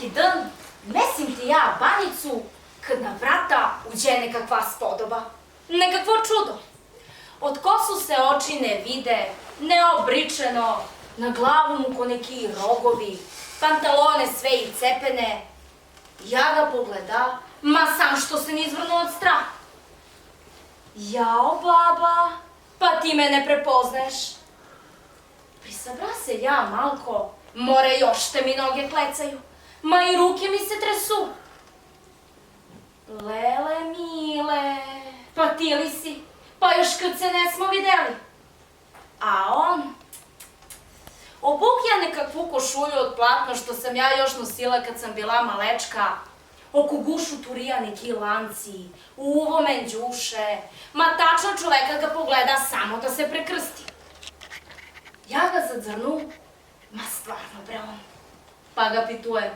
neki dan mesim ti ja banjicu kad na vrata uđe nekakva spodoba. Nekakvo čudo. Od kosu se oči ne vide, neobričeno, na glavu mu ko neki rogovi, pantalone sve i cepene. Ja ga pogleda, ma sam što se nizvrnu od straha. Jao, baba, pa ti me ne prepozneš. Prisabra se ja malko, more još te mi noge klecaju, ma i ruke mi se tresu. Lele mile, pa ti li si, pa još kad se ne smo videli. A on obukja nekakvu košulju od platno što sam ja još nosila kad sam bila malečka, oko gušu turija neki lanci, uvo menđuše, ma tačno čoveka ga pogleda samo da se prekrsti. Ja ga zadzrnu, ma stvarno bre on. Pa ga pitujem,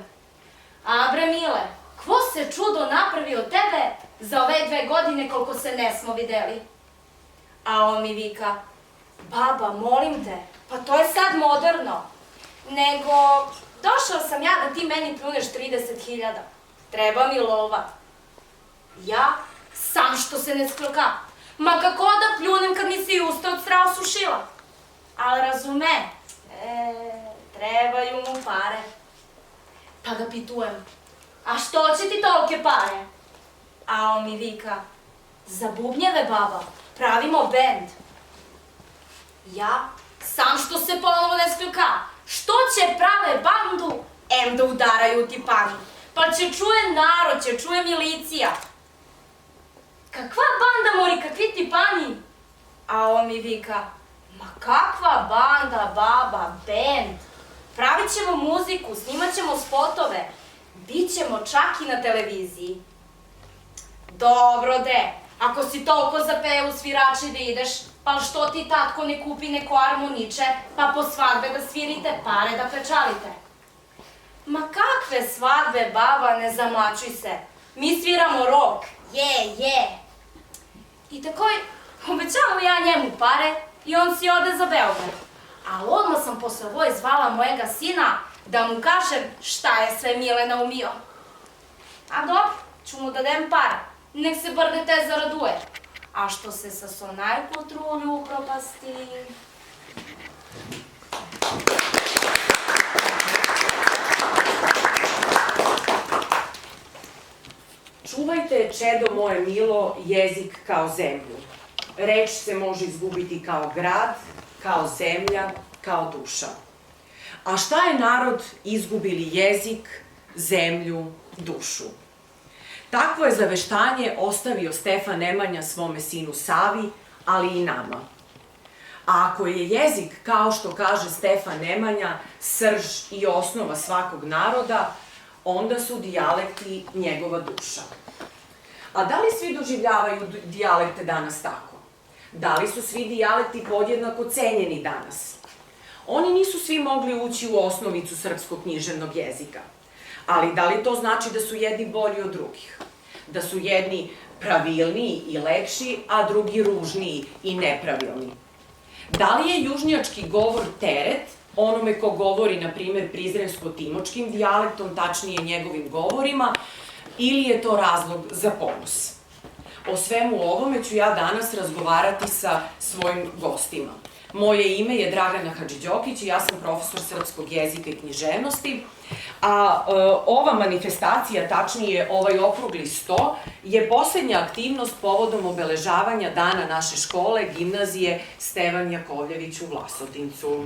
a bre mile, kvo se čudo napravi od tebe za ove 2 godine koliko se ne smo videli? A on mi vika, baba, molim te, pa to je sad moderno. Nego, došao sam ja da ti meni pljuneš 30.000. Treba mi lova. Ja, sam što se ne skljuka. Ma kako da pljunem kad mi se i usta od straha osušila? Ali razume, trebaju mu pare. Pa ga pitujem, a što će ti tolike pare? A on mi vika, za bubnjeve, baba, pravimo bend. Ja, sam što se ponovo ne skljuka, što će prave bandu, em da udaraju tipani, pa će čuje narod, će čuje milicija. Kakva banda, mori, kakvi tipani? A on mi vika, ma kakva banda, baba, bend. Pravit ćemo muziku, snimat ćemo spotove, bit ćemo čak i na televiziji. Dobro de, ako si toliko za pevu svirači da ideš, pa što ti tatko ne kupi neko armoniče, pa po svadbe da svirite, pare da pečalite? Ma kakve svadbe, baba, ne zamlačuj se. Mi sviramo rock, je. I tako obećavam ja njemu pare i on si ode za Beograd. A odmah sam posle ovoje zvala mojega sina da mu kažem šta je sve Mile naumio. A dobro, ću mu da dem para, nek se bar dete zaraduje. A što se sa sonaj potrulju upropasti... Čuvajte, čedo moje milo, jezik kao zemlju. Reč se može izgubiti kao grad, kao zemlja, kao duša. A šta je narod izgubili jezik, zemlju, dušu? Takvo je zaveštanje ostavio Stefan Nemanja svome sinu Savi, ali i nama. A ako je jezik, kao što kaže Stefan Nemanja, srž i osnova svakog naroda, onda su dijalekti njegova duša. A da li svi doživljavaju dijalekte danas tako? Da li su svi dijalekti podjednako cenjeni danas? Oni nisu svi mogli ući u osnovicu srpskog književnog jezika. Ali da li to znači da su jedni bolji od drugih? Da su jedni pravilniji i lepši, a drugi ružniji i nepravilni? Da li je južnjački govor teret onome ko govori, na primer, prizrensko-timočkim dijalektom, tačnije njegovim govorima, ili je to razlog za ponos? O svemu ovome ću ja danas razgovarati sa svojim gostima. Moje ime je Dragana Hadžidjokić i ja sam profesor srpskog jezika i književnosti, a ova manifestacija, tačnije ovaj okrugli sto, je poslednja aktivnost povodom obeležavanja dana naše škole, gimnazije Stevan Jakovljević u Vlasotincu.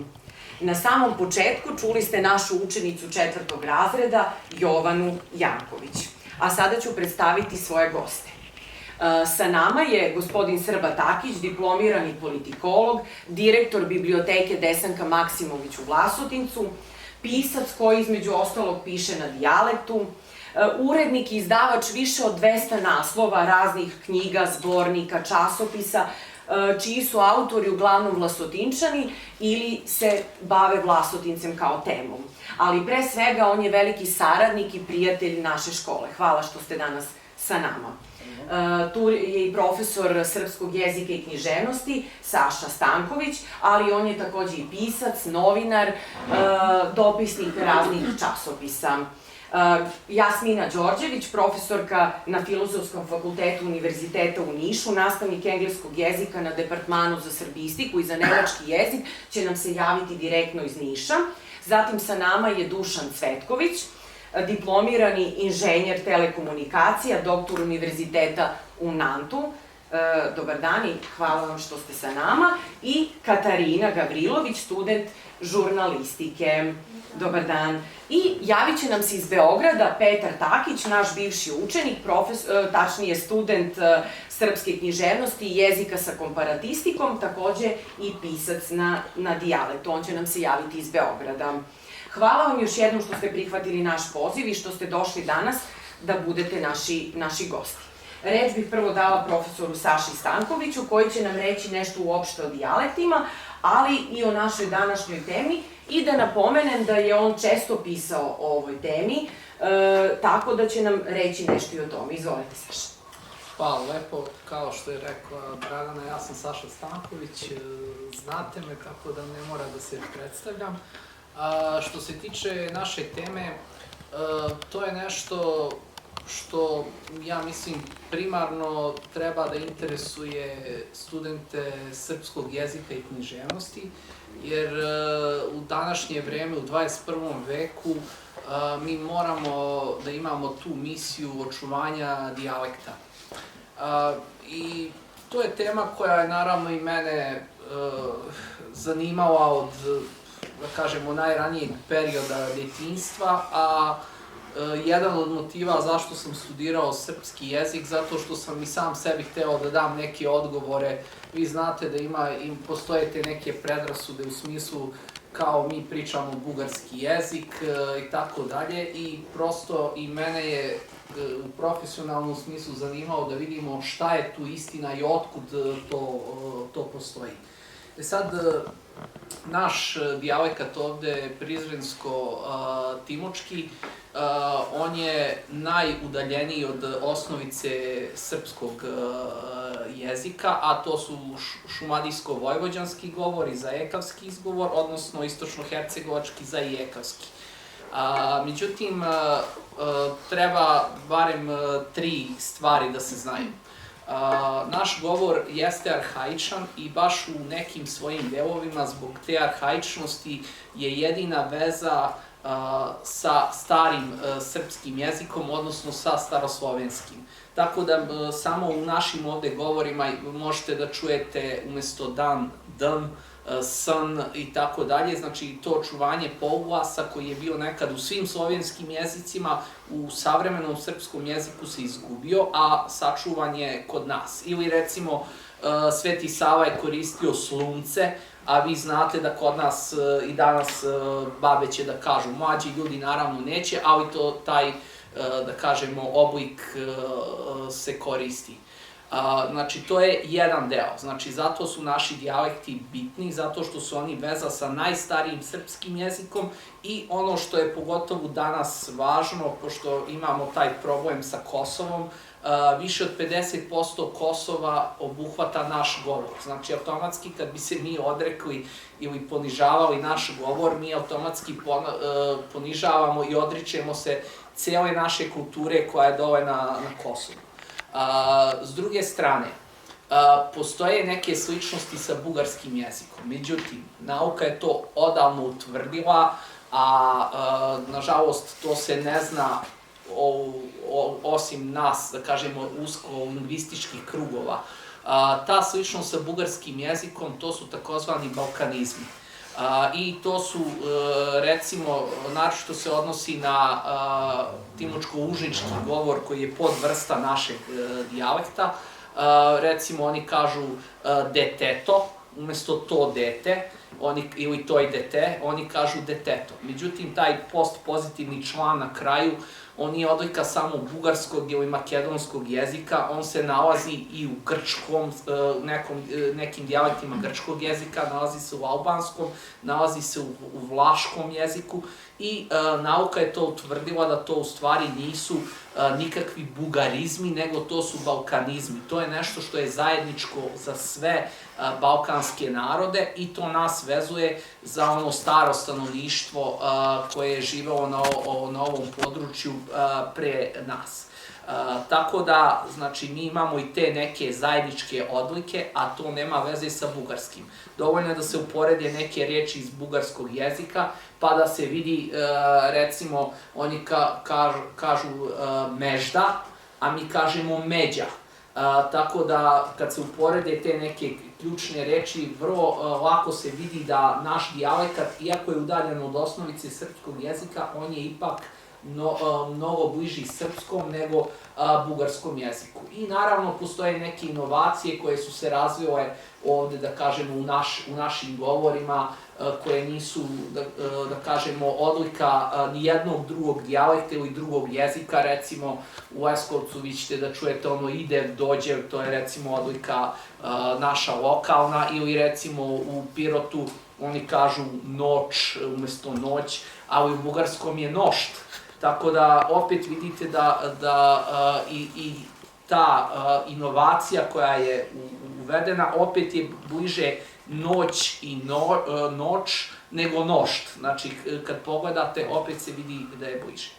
Na samom početku čuli ste našu učenicu 4. razreda, Jovanu Janković. A sada ću predstaviti svoje goste. Sa nama je gospodin Srba Takić, diplomirani politikolog, direktor biblioteke Desanka Maksimović u Vlasotincu, pisac koji između ostalog piše na dijalektu, urednik i izdavač više od 200 naslova raznih knjiga, zbornika, časopisa, čiji su autori uglavnom Vlasotinčani ili se bave Vlasotincem kao temom. Ali pre svega on je veliki saradnik i prijatelj naše škole. Hvala što ste danas sa nama. Tu je i profesor srpskog jezika i književnosti, Saša Stanković, ali on je takođe i pisac, novinar, dopisnik raznih časopisa. Jasmina Đorđević, profesorka na Filozofskom fakultetu Univerziteta u Nišu, nastavnik engleskog jezika na Departmanu za srbistiku i za nemački jezik, će nam se javiti direktno iz Niša. Zatim sa nama je Dušan Cvetković, diplomirani inženjer telekomunikacija, doktor Univerziteta u Nantu. Dobar dan i hvala vam što ste sa nama. I Katarina Gavrilović, student žurnalistike. Dobar dan. I javit će nam se iz Beograda Petar Takić, naš bivši učenik, tačnije student srpske književnosti i jezika sa komparatistikom, takođe i pisac na dijalektu. On će nam se javiti iz Beograda. Hvala vam još jednom što ste prihvatili naš poziv i što ste došli danas da budete naši gosti. Reč bih prvo dala profesoru Saši Stankoviću, koji će nam reći nešto uopšte o dijalektima, ali i o našoj današnjoj temi, i da napomenem da je on često pisao o ovoj temi, tako da će nam reći nešto i o tome. Izvolite, Saša. Hvala lepo. Kao što je rekla Dragana, ja sam Saša Stanković, znate me, tako da ne mora da se predstavljam. Što se tiče naše teme, to je nešto što, ja mislim, primarno treba da interesuje studente srpskog jezika i književnosti, jer u današnje vreme, u 21. veku, mi moramo da imamo tu misiju očuvanja dijalekta. I to je tema koja je naravno i mene zanimala od, da kažemo, najranijeg perioda detinjstva, a jedan od motiva zašto sam studirao srpski jezik, zato što sam i sam sebi hteo da dam neke odgovore. Vi znate da postoje te neke predrasude u smislu kao mi pričamo bugarski jezik i tako dalje, i prosto i mene je u profesionalnom smislu zanimalo da vidimo šta je tu istina i otkud to postoji. Sad, naš dijalekat ovde, prizrensko-timočki, on je najudaljeniji od osnovice srpskog jezika, a to su šumadijsko-vojvođanski govor i zaekavski izgovor, odnosno istočno-hercegovački zaijekavski. Međutim, treba barem 3 stvari da se znaju. Naš govor jeste arhaičan i baš u nekim svojim delovima zbog te arhaičnosti je jedina veza sa starim srpskim jezikom, odnosno sa staroslovenskim. Tako da samo u našim ovde govorima možete da čujete umesto dan, dan, san i tako dalje. Znači to očuvanje poluglasa koji je bio nekad u svim slovenskim jezicima, u savremenom srpskom jeziku se izgubio, a sačuvan je kod nas. Ili recimo Sveti Sava je koristio slunce, a vi znate da kod nas i danas babe će da kažu, mlađi ljudi naravno neće, ali taj, da kažemo, oblik se koristi. Znači, to je jedan deo. Znači, zato su naši dijalekti bitni, zato što su oni veza sa najstarijim srpskim jezikom, i ono što je pogotovo danas važno, pošto imamo taj problem sa Kosovom, više od 50% Kosova obuhvata naš govor. Znači, automatski kad bi se mi odrekli ili ponižavali naš govor, mi automatski ponižavamo i odričemo se cijele naše kulture koja je dole na Kosovu. S druge strane, postoje neke sličnosti sa bugarskim jezikom, međutim, nauka je to odavno utvrdila, a nažalost to se ne zna osim nas, da kažemo, usko-lingvističkih krugova. Ta sličnost sa bugarskim jezikom, to su takozvani balkanizmi. I to su, recimo, naročito se odnosi na timočko-užički govor koji je podvrsta našeg dijalekta. Recimo, oni kažu deteto, umesto to dete, ili toj dete, oni kažu deteto. Međutim, taj postpozitivni član na kraju, on nije odlika samo bugarskog ili makedonskog jezika, on se nalazi i u grčkom, nekim dijalektima grčkog jezika, nalazi se u albanskom, nalazi se u vlaškom jeziku i nauka je to utvrdila da to u stvari nisu nikakvi bugarizmi, nego to su balkanizmi. To je nešto što je zajedničko za sve balkanske narode i to nas vezuje za ono staro stanovništvo koje je živelo na ovom području pre nas. Tako da, znači, mi imamo i te neke zajedničke odlike, a to nema veze sa bugarskim. Dovoljno je da se uporede neke riječi iz bugarskog jezika, pa da se vidi, recimo, oni kažu mežda, a mi kažemo međa. Tako da, kad se uporede te neke ključne reči, vrlo lako se vidi da naš dijalekat, iako je udaljen od osnovice srpskog jezika, on je ipak mnogo bliži srpskom nego bugarskom jeziku. I naravno postoje neke inovacije koje su se razvile ovde, da kažemo, u našim govorima, koje nisu, da kažemo, odlika nijednog drugog dijalekta ili drugog jezika. Recimo, u Leskovcu vi ćete da čujete ono idev, dođev, to je recimo odlika naša lokalna, ili recimo u Pirotu oni kažu noć umesto noć, ali u bugarskom je nošt. Tako da opet vidite da i ta inovacija koja je uvedena opet je bliže noć i noć nego nošt. Znači, kad pogledate, opet se vidi da je bliže.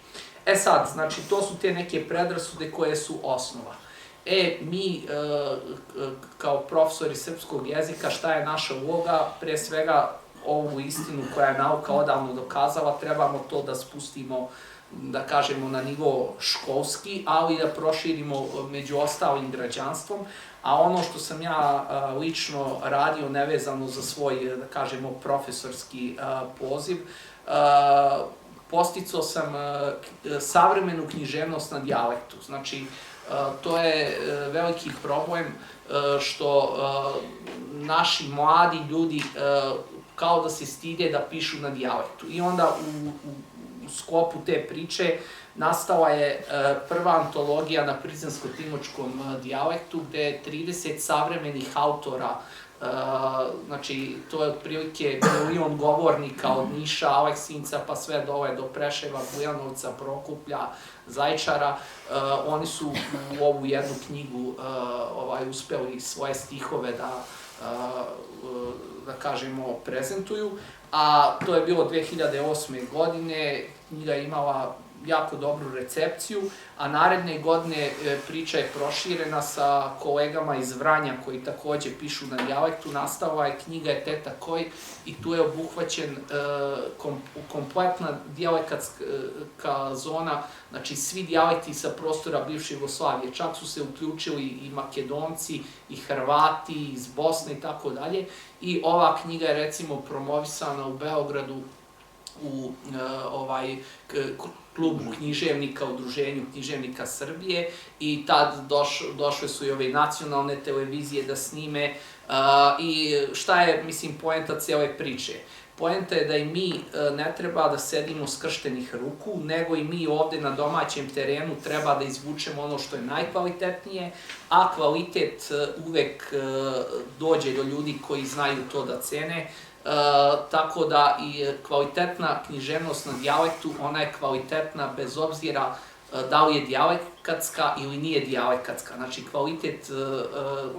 E sad, znači, to su te neke predrasude koje su osnova. Mi, kao profesori srpskog jezika, šta je naša uloga? Pre svega, ovu istinu koja je nauka odavno dokazala, trebamo to da spustimo, da kažemo, na nivo školski, ali da proširimo među ostalim građanstvom. A ono što sam ja lično radio nevezano za svoj, da kažemo, profesorski poziv, podsticao sam savremenu književnost na dijalektu. Znači, to je veliki problem što naši mladi ljudi kao da se stide da pišu na dijalektu. I onda u sklopu te priče nastala je prva antologija na prizrensko-timočkom dijalektu, gde je 30 savremenih autora, znači to je otprilike 1 milion govornika od Niša, Aleksinca, pa sve dole do Preševa, Bujanovca, Prokuplja, Zaječara. Oni su u ovu jednu knjigu uspeli svoje stihove da kažemo, prezentuju, a to je bilo 2008. godine, knjiga je imala jako dobru recepciju, a naredne godine priča je proširena sa kolegama iz Vranja koji takođe pišu na dijalektu. Nastala je knjiga Teta Koj i tu je obuhvaćen kompletna dijalekatska zona, znači svi dijalekti sa prostora bivše Jugoslavije. Čak su se uključili i Makedonci, i Hrvati, iz Bosne i tako dalje. I ova knjiga je recimo promovisana u Beogradu u klubu književnika, udruženju književnika Srbije, i tad došle su i ove nacionalne televizije da snime. I šta je, mislim, poenta cijele priče? Poenta je da i mi ne treba da sedimo skrštenih ruku, nego i mi ovde na domaćem terenu treba da izvučemo ono što je najkvalitetnije, a kvalitet uvek dođe do ljudi koji znaju to da cene. Tako da i kvalitetna književnost na dijalektu, ona je kvalitetna bez obzira da li je dijalekatska ili nije dijalekatska. Znači, kvalitet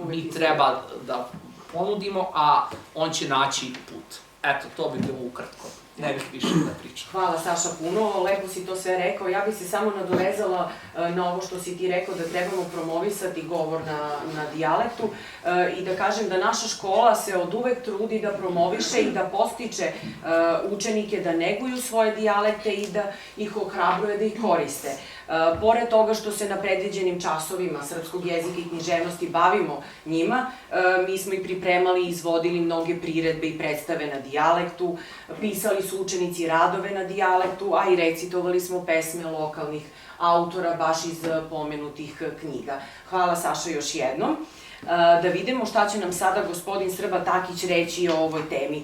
mi treba da ponudimo, a on će naći put. Eto, to bi bilo ukratko. Ne bih više da pričam. Hvala, Saša, puno. Lepo si to sve rekao. Ja bih se samo nadovezala na ovo što si ti rekao, da trebamo promovisati govor na dijalektu i da kažem da naša škola se od uvek trudi da promoviše i da podstiče učenike da neguju svoje dijalekte i da ih ohrabruje da ih koriste. Pored toga što se na predviđenim časovima srpskog jezika i književnosti bavimo njima, mi smo i pripremali i izvodili mnoge priredbe i predstave na dijalektu, pisali su učenici radove na dijalektu, a i recitovali smo pesme lokalnih autora baš iz pomenutih knjiga. Hvala, Saša, još jednom. Da vidimo šta će nam sada gospodin Srba Takić reći o ovoj temi.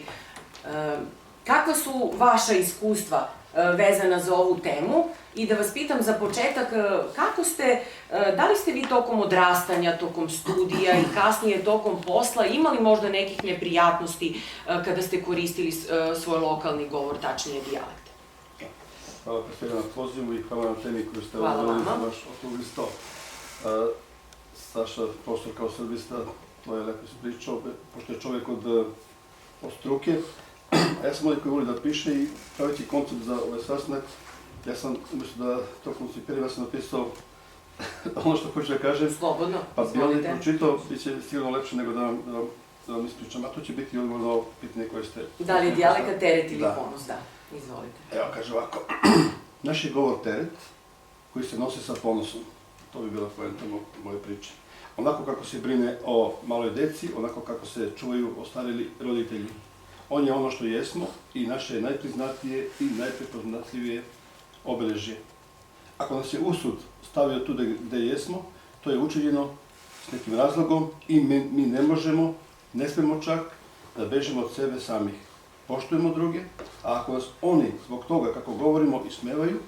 Kakva su vaša iskustva vezana za ovu temu I da vas pitam za početak, da li ste vi tokom odrastanja, tokom studija i kasnije tokom posla imali možda nekih neprijatnosti kada ste koristili svoj lokalni govor, tačnije dijalekt? Hvala pre svega na pozivu i hvala na temi koju ste odgovorili za vaš okrugli sto. Saša, profesor kao srbista, to je lepo ispričao, pošto je čovjek od struke. Ja sam ovdje koji voli da piše i praveći koncept za ovaj sastanak, ja sam, umjesto da to koncipiram, ja sam napisao ono što hoću da kažem. Slobodno, pa bi ovdje izvolite. pročitao, bit će sigurno lepše nego da vam ispričam, a to će biti odgovor na ovo pitanje koje ste... Da li je dijaleka teret ili ponos, da. Izvolite. Evo, kaže ovako. Naš je govor teret koji se nosi sa ponosom. To bi bila poenta moje priče. Onako kako se brine o maloj deci, onako kako se čuvaju ostarili roditelji. On je ono što jesmo i naše najpriznatije i najprepoznatljivije obeležje. Ako nas je usud stavio tu gde jesmo, to je učinjeno s nekim razlogom i mi ne možemo, ne smemo čak da bežemo od sebe samih. Poštujemo druge, a ako nas oni zbog toga kako govorimo ismevaju,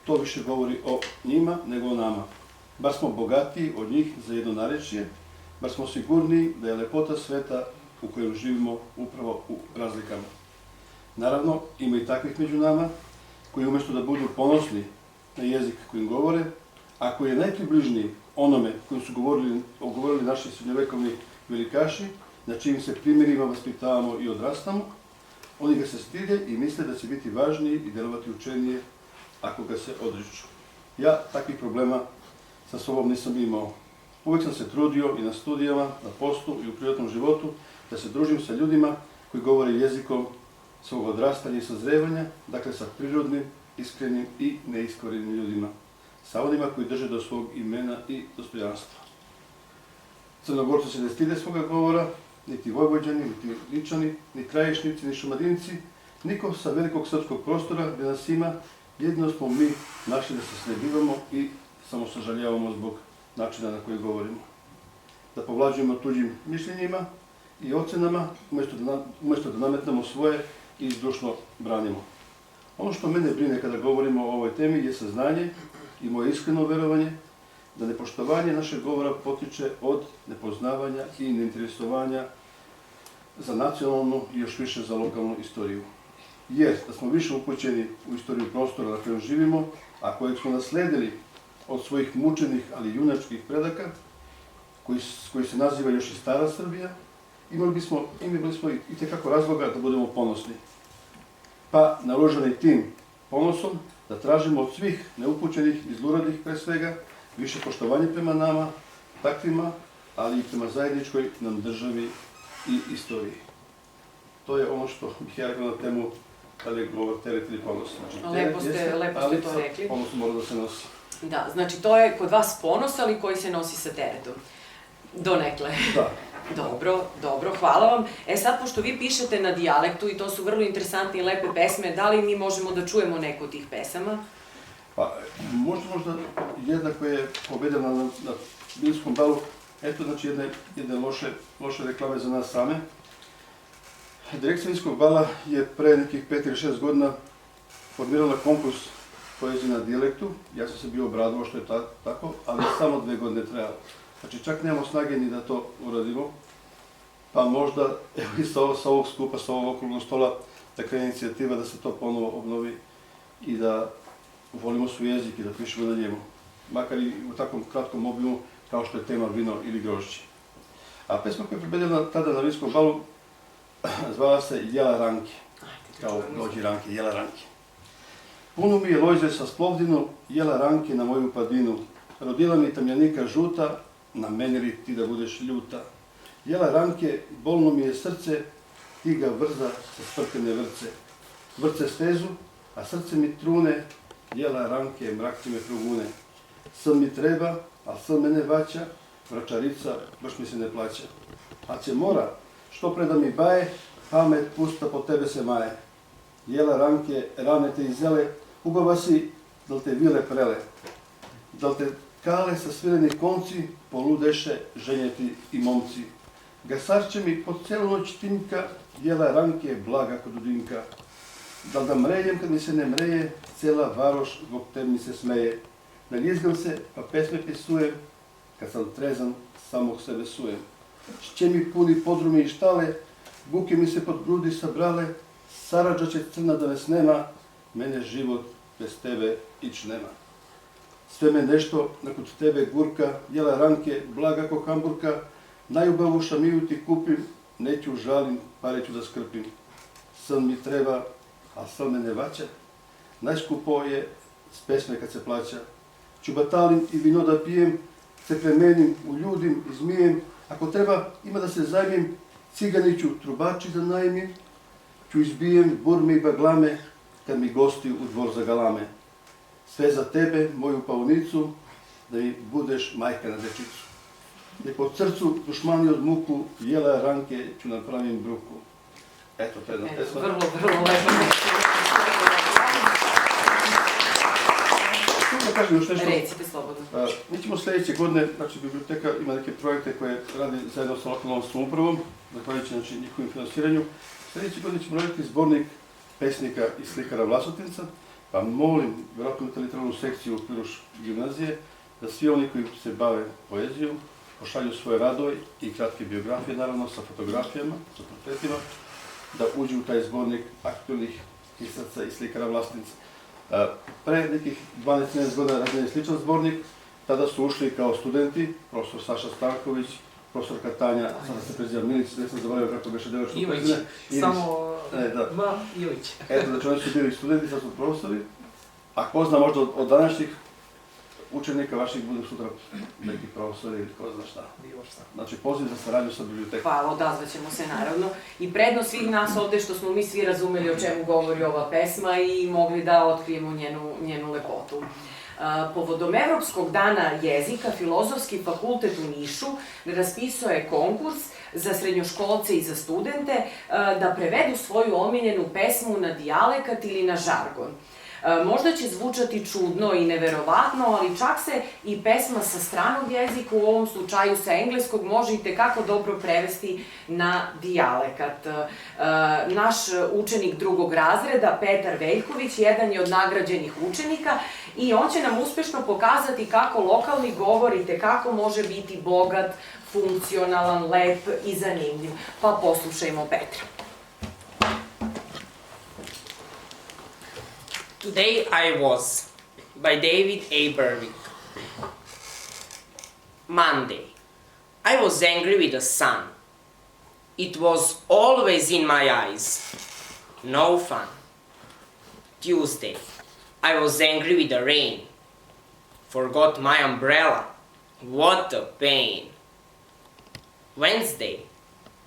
to više govori o njima nego o nama. Bar smo bogatiji od njih za jedno narečje, bar smo sigurniji da je lepota sveta u kojem živimo upravo u razlikama. Naravno, ima i takvih među nama koji umjesto da budu ponosni na jezik kojim govore, a koji je najpribližniji onome kojim su govorili naši srednjovekovni velikaši, na čijim se primjerima vaspitavamo i odrastamo, oni ga se stide i misle da će biti važniji i djelovati učenije ako ga se odriču. Ja takvih problema sa sobom nisam imao. Uvijek sam se trudio i na studijama, na poslu i u privatnom životu da se družim sa ljudima koji govore jezikom svog odrastanja i sazrevanja, dakle sa prirodnim, iskrenim i neiskrenim ljudima, sa onima koji drže do svog imena i dostojanstva. Crnogorci se ne stide svoga govora, niti Vojvođani, niti Ličani, ni Krajišnici, ni Šumadinci, niko sa velikog srpskog prostora gdje nas ima, jedino smo mi našli da se snebivamo i samo sažaljavamo zbog načina na koji govorimo. Da povlađujemo tuđim mišljenjima i ocenama, umjesto da nametnemo svoje i zdušno branimo. Ono što mene brine kada govorimo o ovoj temi je saznanje i moje iskreno verovanje da nepoštovanje našeg govora potiče od nepoznavanja i neinteresovanja za nacionalnu i još više za lokalnu istoriju. Jer da smo više upućeni u istoriju prostora na kojem živimo, a kojeg smo nasledili od svojih mučenih, ali junačkih predaka, koji se naziva još i Stara Srbija, imali bismo itekako razloga da budemo ponosni. Pa naruženi tim ponosom da tražimo od svih neupućenih i zluradih pre svega više poštovanje prema nama, takvima, ali i prema zajedničkoj nam državi i istoriji. To je ono što bih ja rekao na temu kada je govor teret ili ponos. Lepo ste to rekli. Ponos mora da se nosi. Da, znači to je kod vas ponos, ali koji se nosi sa teretom. Donekle. Da. Dobro, hvala vam. Sad, pošto vi pišete na dijalektu i to su vrlo interesantne i lepe pesme, da li mi možemo da čujemo neku od tih pesama? Pa, možda jedna koja je pobedila na Vinskom balu, eto znači jedne loše reklame za nas same. Direkcija Vinskog bala je pre nekih 5 ili 6 godina formirala konkurs poezije na dijalektu. Ja sam se bio obradovao što je tako, ali samo 2 godine trajalo. Znači čak nemamo snage ni da to uradimo, pa možda evo i sa ovog skupa, sa ovog okruglog stola, da krene inicijativa da se to ponovo obnovi i da volimo svoj jezik i da pišemo na njemu. Makar i u takvom kratkom obimu kao što je tema vino ili grožđe. A pesma koja je pobedila tada na Vinskom balu zvala se Jela Ranke, kao dođi Ranke, Jela Ranke. Puno mi je Lojze sa Splovdinu, jela Ranke na moju padinu. Rodila mi tamjanika žuta, na meni li ti da budeš ljuta. Jela Ranke, bolno mi je srce, ti ga vrza sa sprkane vrce. Vrce stezu, a srce mi trune, jela Ranke, mrakci me progune. Sam mi treba, a sam mene vaća, vračarica baš mi se ne plaća. A će mora, što pre da mi baje, pamet pusta po tebe se maje. Jela Ranke, rane te izele, ubava si, da te vile prele. Da te kale sa svireni konci, poludeše ženjeti i momci. Gasarče mi po celu noć tinka, jela Ranke, blaga kod udinka. Da mrejem kad mi se ne mreje, cela varoš zbog tebe mi se smeje. Naljizgam se, pa pesme pisujem, kad sam trezan, samog sebe sujem. Šće mi puni podrumi i štale, buke mi se pod grudi sabrale, sarađa će crna da ves nema, mene život bez tebe ić nema. Sve me nešto nakon tebe gurka, jela ranke, blaga ko hamburka, najubavu šamiju ti kupim, neću žalim, pare ću da skrpim. San mi treba, a san me ne vaća, najskupo je s pesme kad se plaća. Čubatalim i vino da pijem, se premenim, uljudim, izmijem, ako treba ima da se zajmim, ciganiću trubači da najmim, ću izbijem burme i baglame, kad mi gosti u dvor zagalame. Sve za tebe, moju paunicu, da mi budeš majka na dečicu. Nek po srcu dušmani od muku, jela ranke ću napravim bruku. Eto, to je jedna pesma. Vrlo lepo. Da kažem još nešto. Recite slobodno. Mi ćemo sljedeće godine, znači biblioteka ima neke projekte koje radi zajedno sa lokalnom samoupravom, zahvaljujući njihovim finansiranju. Sljedeće godine ćemo raditi zbornik pesnika i slikara Vlasotinca, pa molim, vjerojatno imate literarnu sekciju u okviru gimnazije, da svi oni koji se bave poezijom pošalju svoje radove i kratke biografije, naravno sa fotografijama, sa portretima, da uđu u taj zbornik aktualnih pisaca i slikara Vlasotinca. Pre nekih 12-13 godina rađen je sličan zbornik, tada su ušli kao studenti, profesor Saša Stanković, profesor Katanja, sada se preziva Milić, ne sam zaboravio kako beše devačko prezime. Ivić, samo... Ivić. Eto, znači oni su bili studenti, sad su profesori, a ko zna možda od današnjih učenika vaših budu sutra neki profesori ili ko zna šta. Znači poziv za saradnju sa bibliotekom. Hvala, odazvaćemo se naravno. I prednost svih nas ovde što smo mi svi razumeli o čemu govori ova pesma i mogli da otkrijemo njenu lepotu. Povodom Evropskog dana jezika, Filozofski fakultet u Nišu raspisao je konkurs za srednjoškolce i za studente da prevedu svoju omiljenu pesmu na dijalekat ili na žargon. Možda će zvučati čudno i neverovatno, ali čak se i pesma sa stranog jezika, u ovom slučaju sa engleskog, može i tekako dobro prevesti na dijalekat. Naš učenik drugog razreda, Petar Veljković, jedan je od nagrađenih učenika i on će nam uspešno pokazati kako lokalni govor i tekako može biti bogat, funkcionalan, lep i zanimljiv. Pa poslušajmo Petra. Today I Was, by David A. Berwick. Monday. I was angry with the sun. It was always in my eyes. No fun. Tuesday. I was angry with the rain. Forgot my umbrella. What a pain. Wednesday.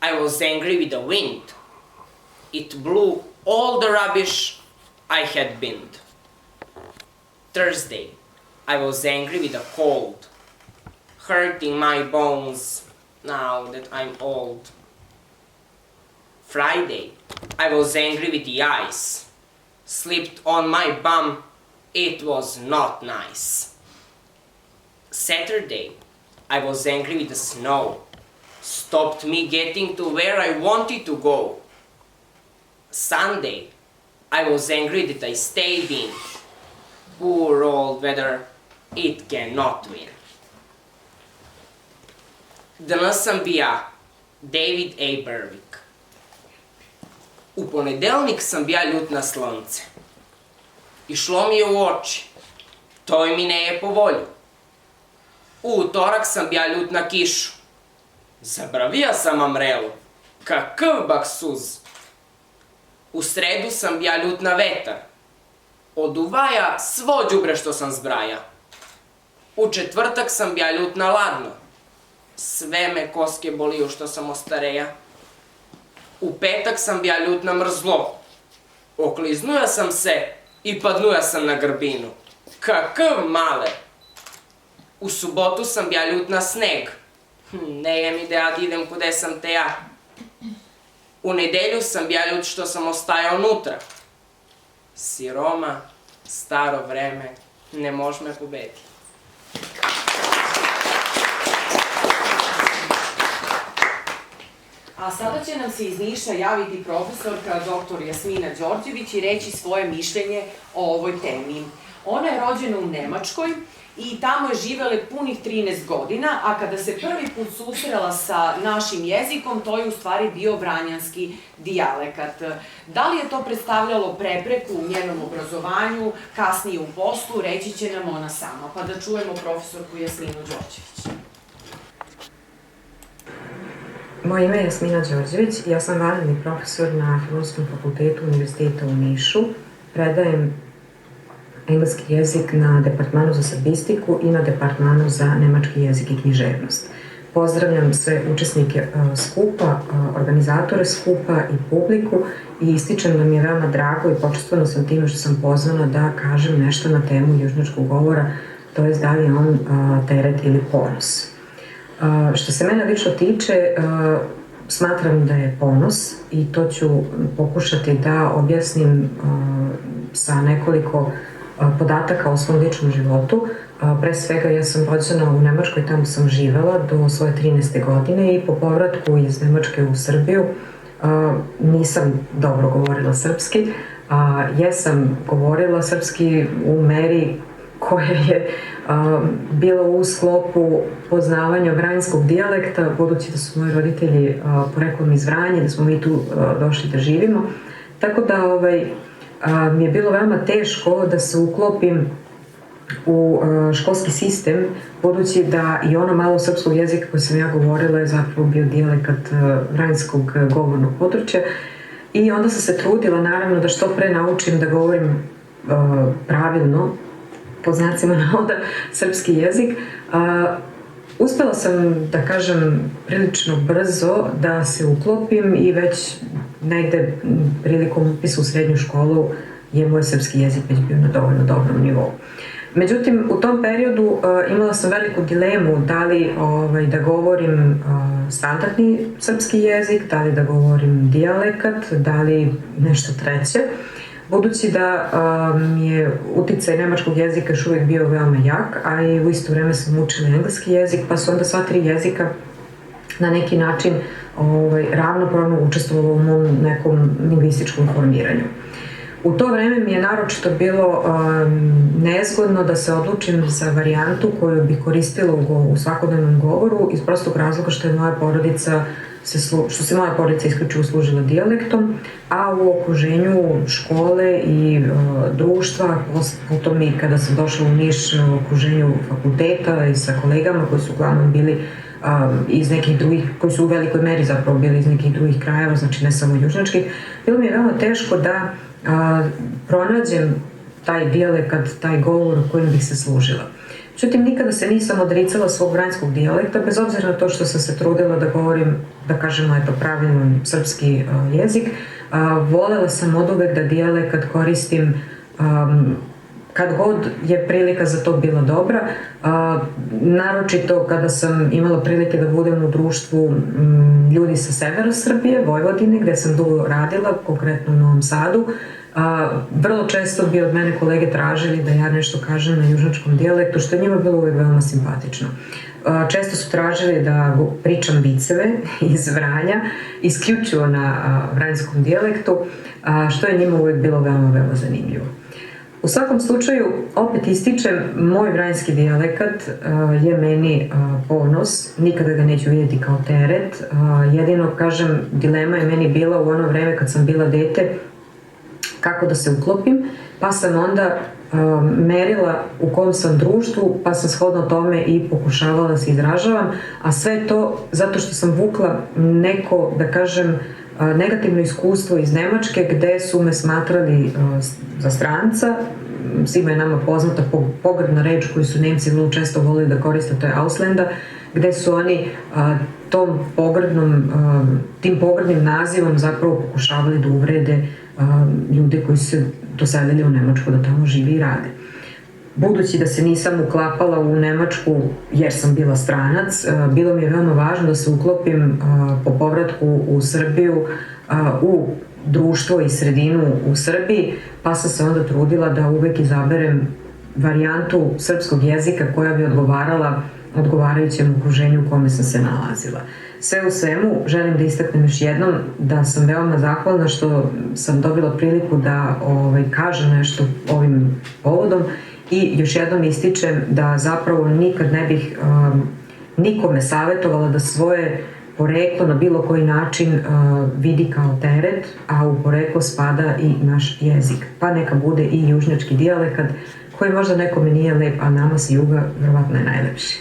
I was angry with the wind. It blew all the rubbish I had binned. Thursday, I was angry with the cold, hurting my bones now that I'm old. Friday, I was angry with the ice, slipped on my bum, it was not nice. Saturday, I was angry with the snow, stopped me getting to where I wanted to go. Sunday, I was angry that I stayed in. Poor old weather, it cannot win. Danas sam bija David A. Berwick. U ponedeljnik sam bija ljut na slunce. Išlo mi je u oči, to mi ne je po volju. U utorak sam bija ljut na kišu. Zabravija sam amrelu, kakav baksuz. U sredu sam bija ljut na vetar. Oduvaja svo đubre što sam zbraja. U četvrtak sam bija ljut na ladno. Sve me koske boliju što sam ostareja. U petak sam bija ljut na mrzlo. Okliznuja sam se i padnuja sam na grbinu. Kakav male! U subotu sam bija ljut na sneg. Ne je mi da ja idem kude sam te ja. U nedelju sam bija ljut što sam ostajao unutra. Siroma, staro vreme, ne može me pobediti. A sada će nam se iz Niša javiti profesorka dr. Jasmina Đorđević i reći svoje mišljenje o ovoj temi. Ona je rođena u Nemačkoj i tamo je živela punih 13 godina, a kada se prvi put susrela sa našim jezikom, to je u stvari bio vranjanski dijalekat. Da li je to predstavljalo prepreku u njenom obrazovanju, kasnije u poslu, reći će nam ona sama. Pa da čujemo profesorku Jasminu Đorđević. Moje ime je Jasmina Đorđević, ja sam vanredni profesor na Filozofskom fakultetu Univerziteta u Nišu. Predajem engleski jezik na Departmanu za srbistiku i na Departmanu za nemački jezik i književnost. Pozdravljam sve učesnike skupa, organizatore skupa i publiku i ističem da mi je veoma drago i počastvovana sam time što sam pozvana da kažem nešto na temu južnjačkog govora, to je da li je on teret ili ponos. Što se mene lično tiče, smatram da je ponos i to ću pokušati da objasnim sa nekoliko podataka o svom ličnom životu. Pre svega, ja sam rođena u Nemačkoj, tamo sam živela do svoje 13. godine i po povratku iz Nemačke u Srbiju nisam dobro govorila srpski. Jesam govorila srpski u meri koja je bila u sklopu poznavanja vranjskog dijalekta, budući da su moji roditelji poreklom iz Vranja, da smo mi tu došli da živimo. Tako da mi je bilo veoma teško da se uklopim u školski sistem, budući da i ono malo srpskog jezika koji sam ja govorila je zapravo bio dijalekat vranjskog govornog područja. I onda sam se trudila, naravno, da što pre naučim da govorim pravilno, pod znacima navoda, srpski jezik. Uspela sam, da kažem, prilično brzo da se uklopim i već negde prilikom upisa u srednju školu je moj srpski jezik već bio na dovoljno dobrom nivou. Međutim, u tom periodu imala sam veliku dilemu da li da govorim standardni srpski jezik, da li da govorim dijalekat, da li nešto treće. Budući da mi je uticaj nemačkog jezika još uvijek bio veoma jak, a i u isto vreme sam učila engleski jezik, pa su onda sva tri jezika na neki način ravnopravno učestvovalo u mom nekom lingvističkom formiranju. U to vreme mi je naročito bilo nezgodno da se odlučim za varijantu koju bi koristila u svakodnevnom govoru iz prostog razloga što je moja porodica isključivo služila dijalektom, a u okruženju škole i društva, potom i kada sam došla u Niš u okruženju fakulteta i sa kolegama koji su uglavnom bili iz nekih drugih, koji su u velikoj meri zapravo bili iz nekih drugih krajeva, znači ne samo južnjačkih, bilo mi je veoma teško da pronađem taj dijalekat, taj govor u kojem bih se služila. Međutim, nikada se nisam odricala svog vranjskog dijalekta, bez obzira na to što sam se trudila da govorim, da kažemo, pravilno srpski jezik. Volela sam oduvek da dijalekat koristim kad god je prilika za to bila dobra, naročito kada sam imala prilike da budem u društvu ljudi sa severa Srbije, Vojvodine, gde sam dugo radila, konkretno u Novom Sadu. Vrlo često bi od mene kolege tražili da ja nešto kažem na južnjačkom dijalektu, što je njima bilo uvijek veoma simpatično. Često su tražili da pričam viceve iz Vranja, isključivo na vranjskom dijalektu, što je njima uvijek bilo veoma zanimljivo. U svakom slučaju, opet ističem, moj vranjski dijalekat je meni ponos, nikada ga neću vidjeti kao teret. Jedino, kažem, dilema je meni bila u ono vreme kad sam bila dete, kako da se uklopim, pa sam onda merila u kom sam društvu, pa sam shodno tome i pokušavala da se izražavam, a sve to zato što sam vukla neko, da kažem, negativno iskustvo iz Nemačke, gde su me smatrali za stranca. Svima je nama poznata pogrdna reč koju su Nemci vrlo često volili da koriste, to je Ausländer, gde su oni tim pogrdnim nazivom zapravo pokušavali da uvrede ljude koji su se doselili u Nemačku da tamo žive i rade. Budući da se nisam uklapala u Nemačku jer sam bila stranac, bilo mi je veoma važno da se uklopim po povratku u Srbiju u društvo i sredinu u Srbiji, pa sam se onda trudila da uvek izaberem varijantu srpskog jezika koja bi odgovarala odgovarajućem okruženju u kome sam se nalazila. Sve u svemu, želim da istaknem još jednom da sam veoma zahvalna što sam dobila priliku da kažem nešto ovim povodom i još jednom ističem da zapravo nikad ne bih nikome savjetovala da svoje poreklo na bilo koji način vidi kao teret, a u poreklo spada i naš jezik. Pa neka bude i južnjački dijalekat koji možda nekome nije lep, a nama sa juga vjerovatno je najlepši.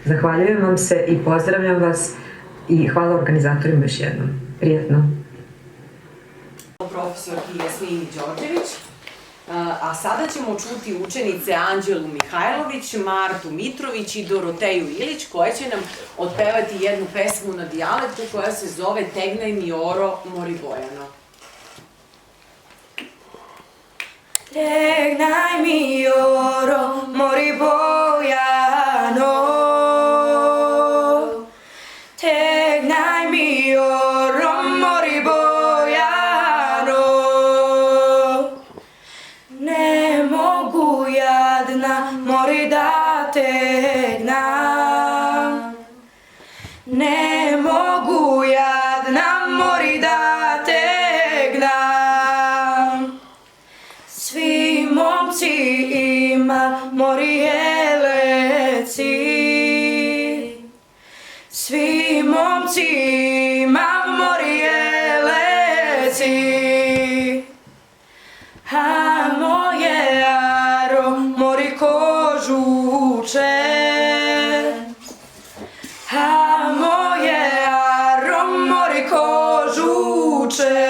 Zahvaljujem vam se i pozdravljam vas i hvala organizatorima još jednom. Prijetno. Profesorki Jasmini Đorđević. A sada ćemo čuti učenice Anđelu Mihajlović, Martu Mitrović i Doroteju Ilić koje će nam otpevati jednu pesmu na dijalektu koja se zove Tegnaj mi oro Moribojano. Tegnaj mi oro Moribojano, tegnaj mi oro Moribojano, ne mogu jadna mori da tegnam, ne mogu jadna mori da tegnam. Svi momci ima mori jeleci, svi momci ima mori jeleci, a moje aro mori kožuče, a moje aro mori kožuče.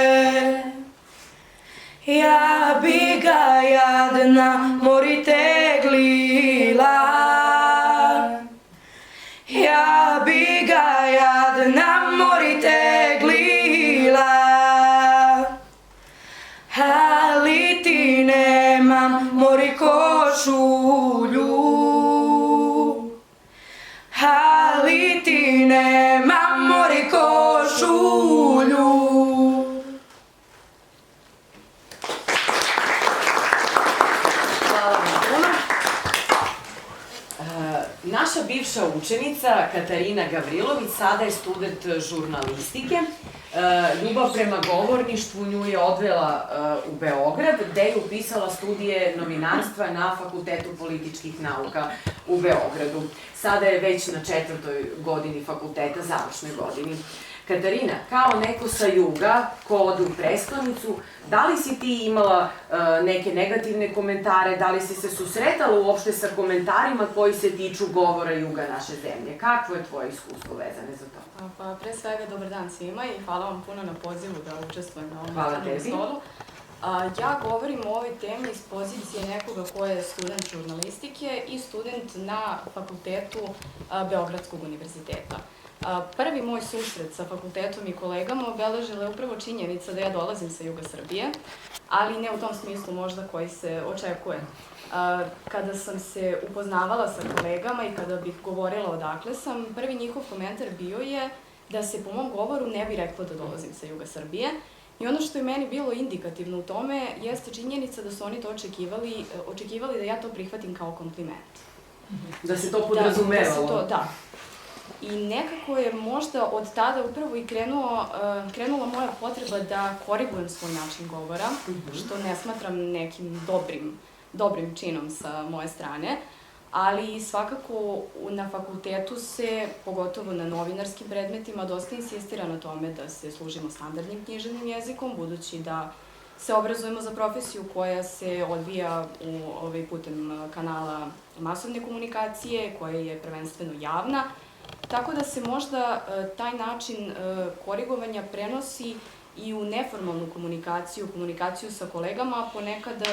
Ja bi ga jadna mori teglila, ja bi ga jadna mori teglila, ali ti nemam mori košulju, ali ti nemam mori košulju. Naša bivša učenica Katarina Gavrilović sada je student žurnalistike. Ljubav prema govorništvu nju je odvela u Beograd, gde je upisala studije novinarstva na Fakultetu političkih nauka u Beogradu. Sada je već na 4. godini fakulteta, završnoj godini. Katarina, kao neko sa juga ko ode u prestonicu, da li si ti imala neke negativne komentare, da li si se susretala uopšte sa komentarima koji se tiču govora juga naše zemlje? Kakvo je tvoje iskustvo vezane za to? Pa pre svega dobar dan svima i hvala vam puno na pozivu da učestvujem na ovom stolu. Ja govorim o ovoj temi iz pozicije nekoga ko je student žurnalistike i student na fakultetu Beogradskog univerziteta. Prvi moj susret sa fakultetom i kolegama obeležila je upravo činjenica da ja dolazim sa juga Srbije, ali ne u tom smislu možda koji se očekuje. Kada sam se upoznavala sa kolegama i kada bih govorila odakle sam, prvi njihov komentar bio je da se po mom govoru ne bi reklo da dolazim sa juga Srbije. I ono što je meni bilo indikativno u tome jeste činjenica da su oni to očekivali da ja to prihvatim kao kompliment. Da se to podrazumevalo? Da. I nekako je možda od tada upravo i krenula moja potreba da korigujem svoj način govora, što ne smatram nekim dobrim činom sa moje strane, ali svakako na fakultetu se, pogotovo na novinarskim predmetima, dosta insistira na tome da se služimo standardnim književnim jezikom, budući da se obrazujemo za profesiju koja se odvija putem kanala masovne komunikacije, koja je prvenstveno javna, tako da se možda taj način korigovanja prenosi i u neformalnu komunikaciju sa kolegama, ponekad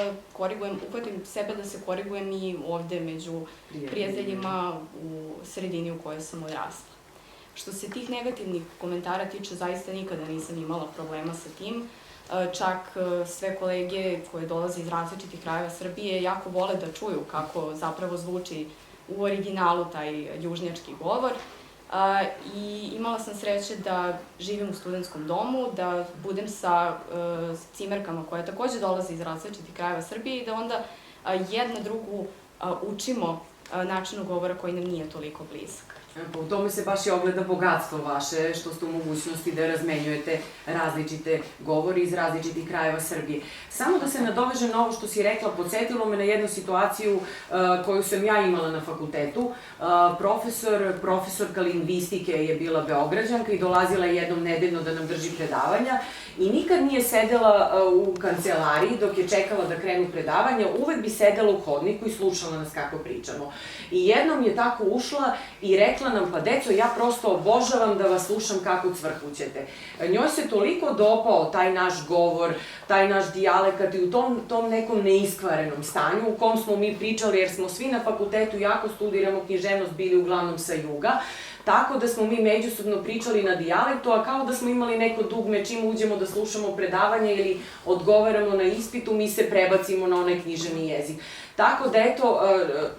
uhvatim sebe da se korigujem i ovde među prijateljima u sredini u kojoj sam odrasla. Što se tih negativnih komentara tiče, zaista nikada nisam imala problema sa tim. Čak sve kolege koje dolaze iz različitih krajeva Srbije jako vole da čuju kako zapravo zvuči u originalu taj južnjački govor. I imala sam sreće da živim u studentskom domu, da budem sa cimerkama koje takođe dolaze iz različitih krajeva Srbije i da onda jedna drugu učimo načinu govora koji nam nije toliko blizak. U tome se baš i ogleda bogatstvo vaše, što ste u mogućnosti da razmenjujete različite govori iz različitih krajeva Srbije. Samo da se nadovežem na ovo što si rekla, podsjetilo me na jednu situaciju koju sam ja imala na fakultetu. Profesorka lingvistike je bila Beograđanka i dolazila jednom nedeljno da nam drži predavanja i nikad nije sedela u kancelariji dok je čekala da krenu predavanja, uvek bi sedela u hodniku i slušala nas kako pričamo. I jednom je tako ušla i rekla nam, pa deco, ja prosto obožavam da vas slušam kako cvrkućete. Njoj se toliko dopao taj naš govor, taj naš dijalekat i u tom nekom neiskvarenom stanju u kom smo mi pričali, jer smo svi na fakultetu jako studiramo književnost, bili uglavnom sa juga, tako da smo mi međusobno pričali na dijalektu, a kao da smo imali neko dugme, čim uđemo da slušamo predavanje ili odgovaramo na ispitu, mi se prebacimo na onaj književni jezik. Tako da, eto,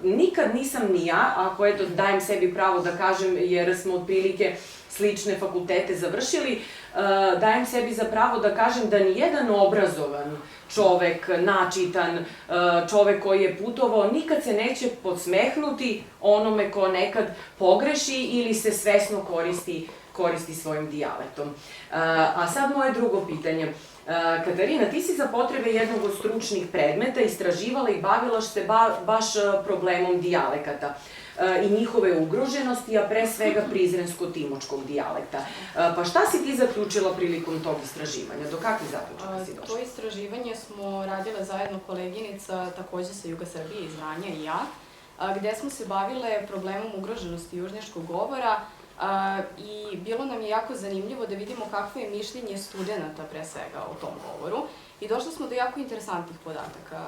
nikad nisam ni ja, ako eto dajem sebi pravo da kažem, jer smo otprilike slične fakultete završili, dajem sebi za pravo da kažem da nijedan obrazovan čovek, načitan, čovek koji je putovao, nikad se neće podsmehnuti onome ko nekad pogreši ili se svesno koristi svojim dijalektom. A sad moje drugo pitanje. Katarina, ti si za potrebe jednog od stručnih predmeta istraživala i bavila se baš problemom dijalekata i njihove ugroženosti, a pre svega prizrensko-timočkog dijalekta. Pa šta si ti zaključila prilikom tog istraživanja? Do kakvih zaključaka si došla? To istraživanje smo radile zajedno koleginica, takođe sa Juga Srbije iz Vranja i ja, gde smo se bavile problemom ugroženosti južnjačkog govora i bilo nam je jako zanimljivo da vidimo kakvo je mišljenje studenta pre svega o tom govoru i došli smo do jako interesantnih podataka.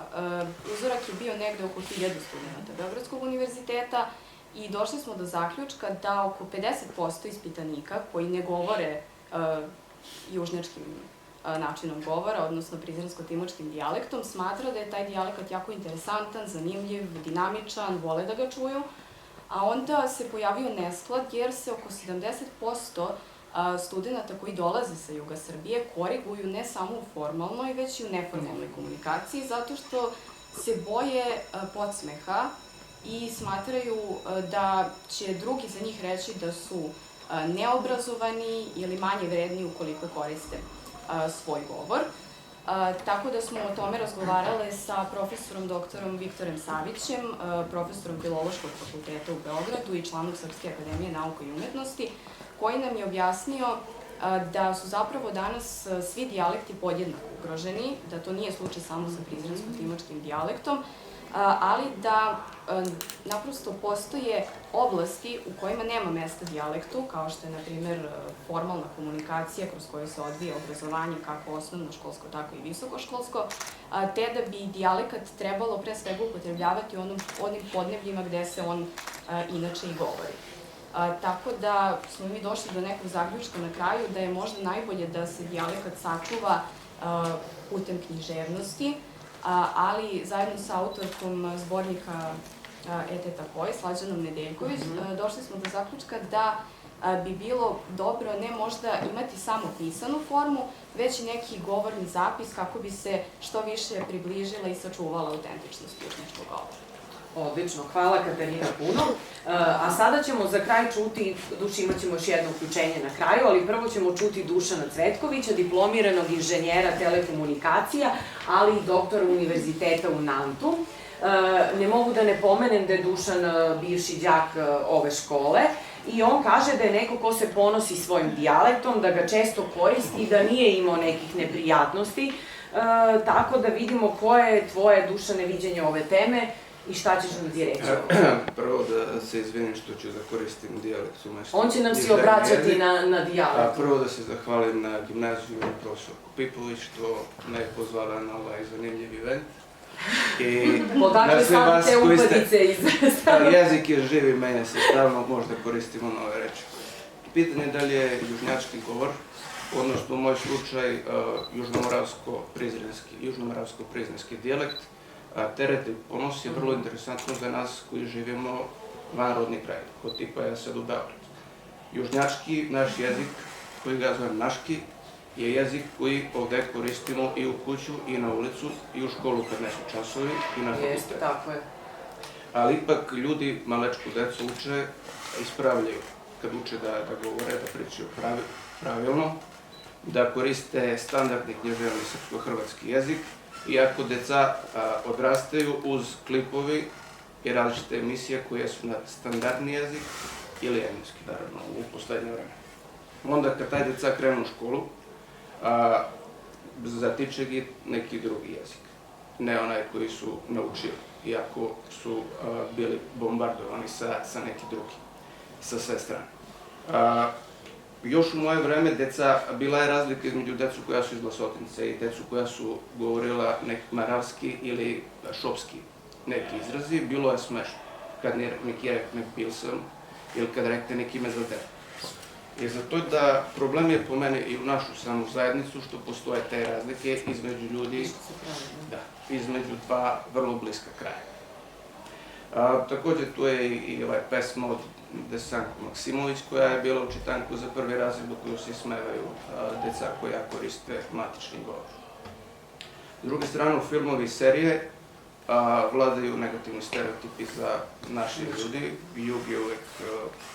Uzorak je bio negde oko 1000 studenta Beogradskog univerziteta i došli smo do zaključka da oko 50% ispitanika koji ne govore južnjačkim načinom govora, odnosno prizrensko-timočkim dijalektom, smatra da je taj dijalekt jako interesantan, zanimljiv, dinamičan, vole da ga čuju, a onda se pojavio nesklad jer se oko 70% studenta koji dolaze sa juga Srbije koriguju ne samo u formalnoj, već i u neformalnoj komunikaciji, zato što se boje podsmeha i smatraju da će drugi za njih reći da su neobrazovani ili manje vredni ukoliko koriste svoj govor. Tako da smo o tome razgovarale sa profesorom doktorom Viktorem Savićem, profesorom Filološkog fakulteta u Beogradu i članom Srpske akademije nauka i umetnosti, koji nam je objasnio da su zapravo danas svi dijalekti podjednako ugroženi, da to nije slučaj samo sa prizrensko-timočkim dijalektom, ali da naprosto postoje oblasti u kojima nema mesta dijalektu, kao što je, na primer, formalna komunikacija kroz koju se odvija obrazovanje, kako osnovnoškolsko, tako i visokoškolsko, te da bi dijalekat trebalo pre svega upotrebljavati u onim podnebljima gde se on inače i govori. Tako da smo mi došli do nekog zaključka na kraju da je možda najbolje da se dijalekat sačuva putem književnosti, ali zajedno sa autorkom zbornika Eteta Koj, Slađanom Nedeljković, došli smo do zaključka da bi bilo dobro ne možda imati samo pisanu formu, već i neki govorni zapis kako bi se što više približila i sačuvala autentičnost južnjačkog govora. Odlično, hvala Katarina puno. A sada ćemo za kraj čuti, duši imat ćemo još jedno uključenje na kraju, ali prvo ćemo čuti Dušana Cvetkovića, diplomiranog inženjera telekomunikacija, ali i doktora univerziteta u Nantu. Ne mogu da ne pomenem da je Dušan bivši đak ove škole i on kaže da je neko ko se ponosi svojim dijalektom, da ga često koristi i da nije imao nekih neprijatnosti, tako da vidimo koje je tvoje, Dušane, viđenje ove teme i šta ćeš nam ti reći? Prvo da se izvinim što ću da koristim dijalekt umesto... On će nam se obraćati na dijalektu. Prvo da se zahvalim na gimnaziju i profesorku Pipović što me je pozvala na ovaj zanimljiv event. Odakle sam te upadice iz... Jezik je živ i menja se stalno, možda koristimo nove reči. Pitanje da li je južnjački govor, odnosno u moj slučaj južnomoravsko-prizrenski dijalekt, teret i ponos je vrlo interesantno za nas koji živimo van rodni kraj, kod tipa ja sad u Beogradu. Južnjački, naš jezik, koji ga zovem naški, je jezik koji ovde koristimo i u kuću, i na ulicu, i u školu kad nesu časovi, i na fakultetu. Jeste, tako je. ali ipak ljudi malečku decu uče, ispravljaju kad uče da govore, da pričaju pravilno, da koriste standardni književni srpsko-hrvatski jezik, iako deca odrastaju uz klipovi i različite emisije koje su na standardni jezik ili engleski, naravno, u poslednje vreme. Onda kad taj deca krenu u školu, zatiče gi neki drugi jezik, ne onaj koji su naučili, iako su bili bombardovani sa neki drugi, sa sve strane. Još u moje vreme bila je razlika između decu koja su iz Vlasotince i decu koja su govorila maravski ili šopski neki izrazi, bilo je smešno. Kad neki rekne pil sam ili kad rekne neki me zadere. I zato da problem je po mene i u našu samu zajednicu što postoje te razlike između ljudi, između dva vrlo bliska kraja. Takođe tu je i pesma od Desanko Maksimović koja je bila u čitanku za prvi razred u koju se smevaju deca koja koriste matični govor. S druge strane, u filmovi i serije vladaju negativni stereotipi za naše ljudi. Jug je uvek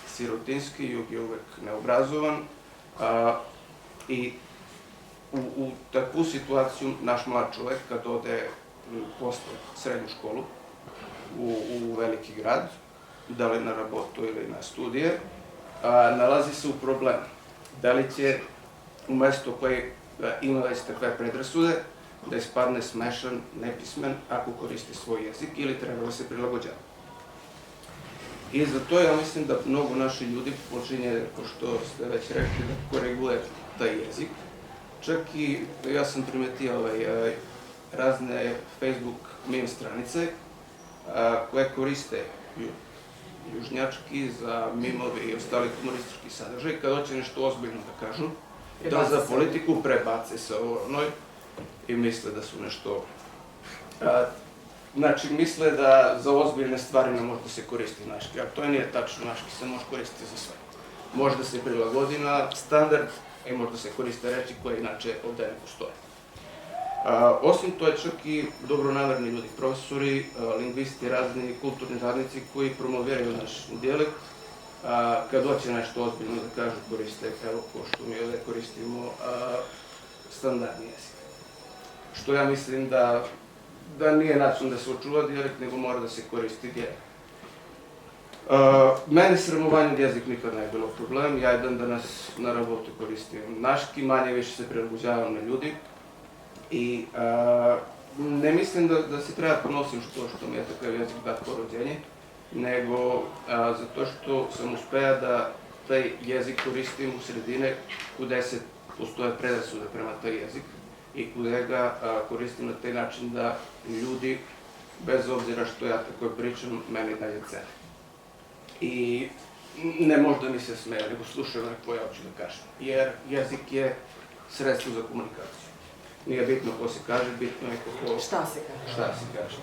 sirotinski, jug je uvek neobrazovan i u takvu situaciju naš mlad čovek kad ode posle srednju školu u veliki grad, da li na rabotu ili na studije, nalazi se u problemu. Da li će u mesto koje ima već takve predrasude, da ispadne smešan, nepismen ako koristi svoj jezik ili treba da se prilagođava. I zato ja mislim da mnogo naši ljudi počinje, pošto ste već rekli, da koriguje taj jezik. Čak i ja sam primetio razne Facebook meme stranice koje koriste južnjački za mimovi i ostali humoristički sadržaj, kad hoće nešto ozbiljno da kažu, da za politiku prebace se onoj i misle da su nešto... Znači, misle da za ozbiljne stvari ne može da se koristi naški, a to nije tačno, naški se može koristiti za sve. Može da se prilagodi na standard i može da se koriste reči koje inače ovde ne postoje. Osim to je čak i dobronamerni ljudi, profesori, lingvisti, razni kulturni radnici koji promoviraju naš dijalekt. Kad hoće nešto ozbiljno da kažu, koriste, evo ko što mi ovde koristimo, standardni jezik. Što ja mislim da nije način da se očuva dijalekt, nego mora da se koristi dijalekt. Meni sramovanje od jezik nikad ne je bilo problem, ja i dan danas na rabotu koristim naški, manje više se prilagođavam na ljudi. I ne mislim da se treba ponosim što mi je takav jezik dat po rođenje, nego zato što sam uspeo da taj jezik koristim u sredine kude se postoje predrasude prema taj jezik i kude ga koristim na taj način da ljudi, bez obzira što ja tako pričam, meni dalje cene. I ne možda mi se smeju, nego slušaju ono koje hoću da kažem, jer jezik je sredstvo za komunikaciju. Nije bitno ko se kaže, bitno je ko... Šta se kaže? Šta se kaže.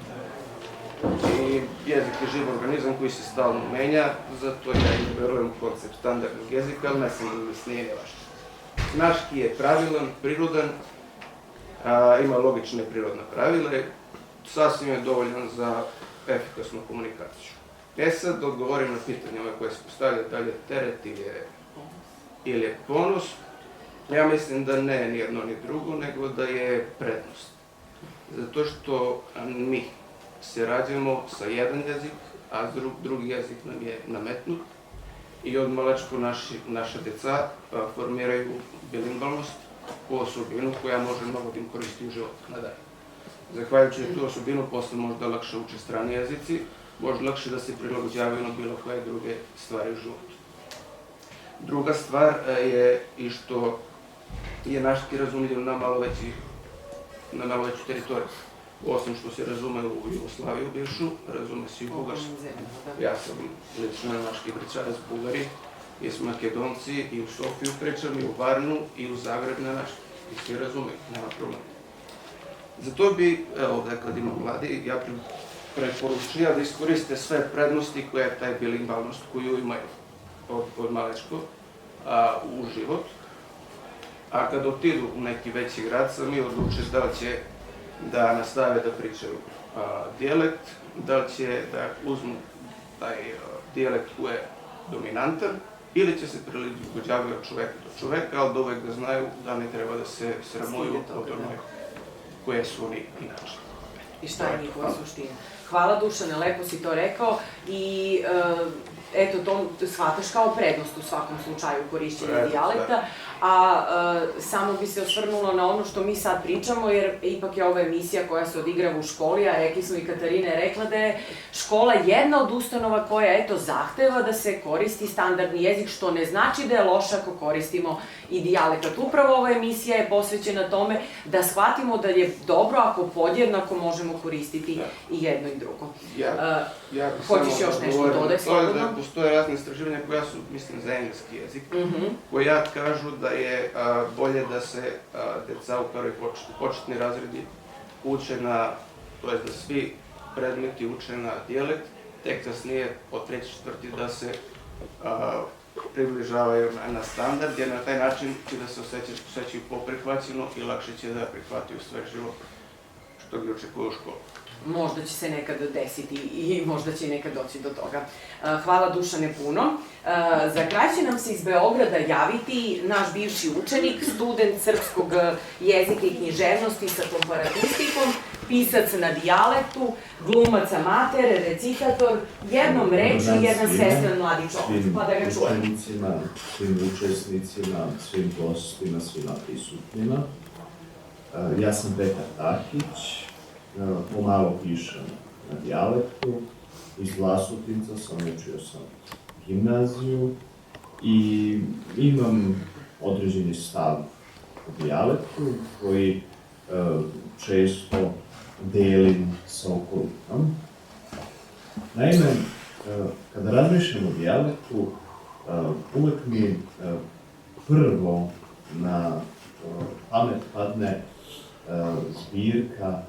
I jezik je živ organizam koji se stalno menja, zato ja i verujem koncept standardnog jezika, ali ne sam da nije nevažno. Naški je pravilan, prirodan, ima logične prirodne pravile, sasvim je dovoljan za efikasnu komunikaciju. Sad da odgovorim na pitanje ove koje se postavlja, da li je teret ili je ponos. Ja mislim da ne ni jedno ni drugo, nego da je prednost. Zato što mi se rađamo sa jedan jezik, a drugi jezik nam je nametnut i od malečko naša deca formiraju bilingvalnost, osobinu koja može mnogo da im koristi u životu nadalje. Zahvaljujući tu osobinu, posle možda lakše uče strani jezici, može lakše da se prilagođavaju na bilo koje druge stvari u životu. Druga stvar je i što je naški razumljiv na malo veću teritoriju. Osim što se razume u Jugoslaviju bivšu, razume se i u Bugarskoj. Ja sam lično naški pričarac Bugari, i s Makedonci, i u Sofiju pričam, i u Varnu, i u Zagreb na naški. I svi razumeju, nema problema. Zato bi, ovde kad ima mladi, ja preporučio da iskoriste sve prednosti koje je taj bilingvalnost koju imaju od malečko u život. A kad otidu u neki veći grad, sami odluče da li će da nastave da pričaju dijalekt, da li će da uzmu taj dijalekt koji je dominantan ili će se prilagođavati od čoveka do čoveka, ali da uvek da znaju da ne treba da se sramuju od onoga koje su oni inače. I šta je njihova suština? Hvala Dušane, lepo si to rekao i eto, to shvataš kao prednost u svakom slučaju korišćenja dijalekta, a samo bi se osvrnula na ono što mi sad pričamo, jer ipak je ova emisija koja se odigrava u školi, a rekli smo i Katarina je rekla da je škola jedna od ustanova koja, eto, zahteva da se koristi standardni jezik, što ne znači da je loše ako koristimo i dijalekat. Upravo ova emisija je posvećena tome da shvatimo da je dobro ako podjednako možemo koristiti i jedno i drugo. Hoćeš još nešto dodati slobodno? Postoje razne istraživanja koja su, mislim, za engleski jezik, koja kažu da je bolje da se deca u prvoj početni razredi uče na, to jest da svi predmeti uče na dijalekt, tek kasnije od 3. četvrti da se približavaju na standard, jer na taj način će da se osjećaju poprihvaćeno i lakše će da prihvataju sve život što bi očekuju u školu. Možda će se nekad desiti i možda će nekad doći do toga. Hvala Dušane puno. Za kraj će nam se iz Beograda javiti naš bivši učenik, student srpskog jezika i književnosti sa komparatistikom, pisac na dijalektu, glumac amater, recitator, jednom reči i jedan svestran mladi čovjek, pa da ga čujemo. Svim učesnicima, svim gostima, svima prisutnima. Ja sam Petar Takić, pomalo pišem na dijalektu, iz Vlasotinca sam učio sam gimnaziju i imam određeni stav o dijalektu koji često delim sa okolinom. Naime, kada razmišljam o dijalektu, uvek mi prvo na pamet padne zbirka,